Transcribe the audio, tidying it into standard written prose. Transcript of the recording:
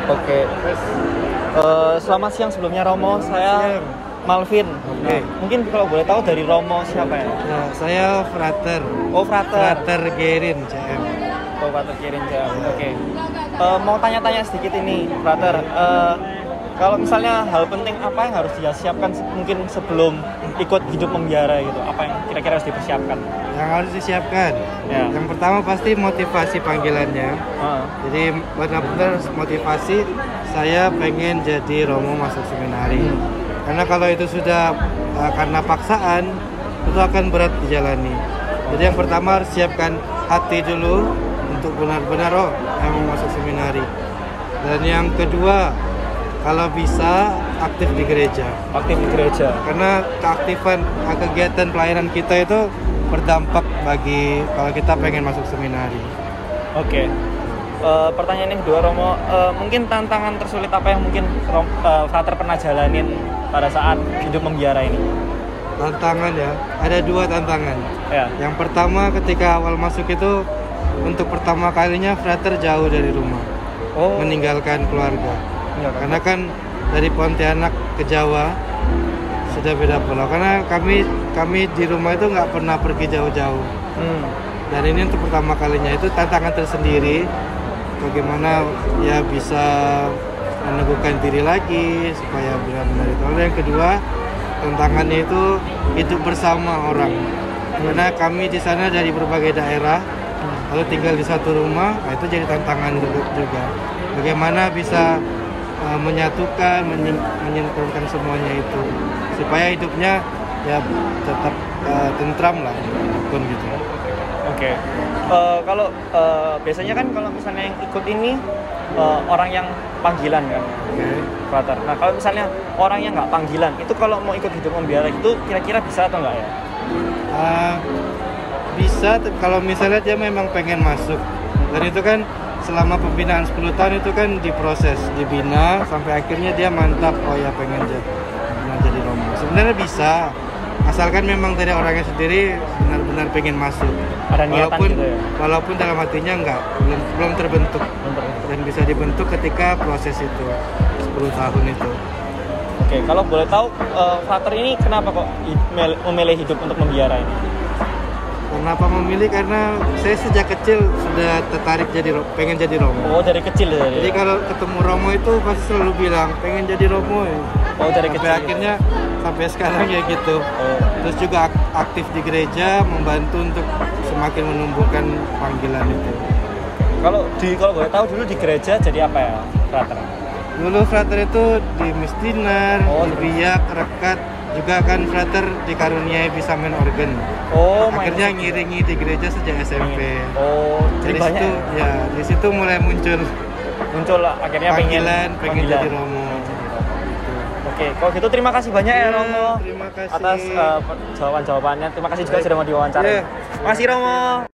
Oke. Selamat siang sebelumnya Romo, saya Malvin. Oke. Mungkin kalau boleh tahu dari Romo siapa ya? Ya, saya Frater. Oh, Frater. Frater Gerin CM. Oh, Frater Kirin jawab. Oke. Mau tanya-tanya sedikit ini, Frater. Kalau misalnya hal penting apa yang harus dia siapkan mungkin sebelum ikut hidup membiara gitu? Apa yang kira-kira harus dipersiapkan? Yang harus disiapkan. Ya. Yang pertama pasti motivasi panggilannya. Jadi benar-benar motivasi saya pengen jadi Romo masuk seminari. Karena kalau itu sudah karena paksaan itu akan berat dijalani. Jadi yang pertama harus siapkan hati dulu untuk benar-benar mau masuk seminari. Dan yang kedua, kalau bisa aktif di gereja. Aktif di gereja. Karena keaktifan kegiatan pelayanan kita itu berdampak bagi kalau kita pengen masuk seminari. Oke. Pertanyaan yang kedua Romo, mungkin tantangan tersulit apa yang mungkin Frater pernah jalanin pada saat hidup membiara ini? Tantangan ya, ada 2 tantangan. Ya. Yang pertama ketika awal masuk itu untuk pertama kalinya Frater jauh dari rumah, meninggalkan keluarga. Karena kan dari Pontianak ke Jawa sudah beda pulau. Karena kami di rumah itu nggak pernah pergi jauh-jauh. Dan ini untuk pertama kalinya itu tantangan tersendiri. Bagaimana ya bisa meneguhkan diri lagi supaya benar-benar itu. Lalu yang kedua tantangannya itu hidup bersama orang. Karena kami di sana dari berbagai daerah, lalu tinggal di satu rumah, itu jadi tantangan juga. Bagaimana bisa menyatukan, menyentuhkan semuanya itu supaya hidupnya ya tetap tentram lah, pun gitu. Oke. Kalau biasanya kan kalau misalnya yang ikut ini orang yang panggilan kan, Frater. Nah kalau misalnya orang yang nggak panggilan, itu kalau mau ikut hidup membiara itu kira-kira bisa atau nggak ya? Bisa kalau misalnya dia memang pengen masuk. Dan itu kan selama pembinaan 10 tahun itu kan diproses, dibina sampai akhirnya dia mantap, ya pengen jadi Romo. Sebenarnya bisa, asalkan memang dari orangnya sendiri benar-benar pengen masuk. Ada niatan gitu ya? Walaupun dalam hatinya belum terbentuk. Dan bisa dibentuk ketika proses itu 10 tahun itu. Oke, kalau boleh tahu Frater ini kenapa kok memilih hidup untuk membiara ini? Kenapa memilih? Karena saya sejak kecil sudah tertarik pengen jadi Romo. Oh, dari kecil ya? Jadi kalau ketemu Romo itu pasti selalu bilang pengen jadi Romo. Oh, dari kecil. Akhirnya sampai sekarang ya gitu. Terus juga aktif di gereja, membantu untuk semakin menumbuhkan panggilan itu. Kalau boleh tahu dulu di gereja jadi apa ya, Frater? Dulu Frater itu di Misdinar, di Biak, Rekat. Juga kan Frater dikaruniai bisa main organ. Akhirnya ngiringi di gereja sejak SMP. Jadi dari situ ya di situ mulai muncul akhirnya pengen jadi Romo. Oke, kalau gitu terima kasih banyak ya Romo. Terima kasih atas jawaban-jawabannya. Terima kasih juga sudah mau diwawancara. Terima kasih Romo.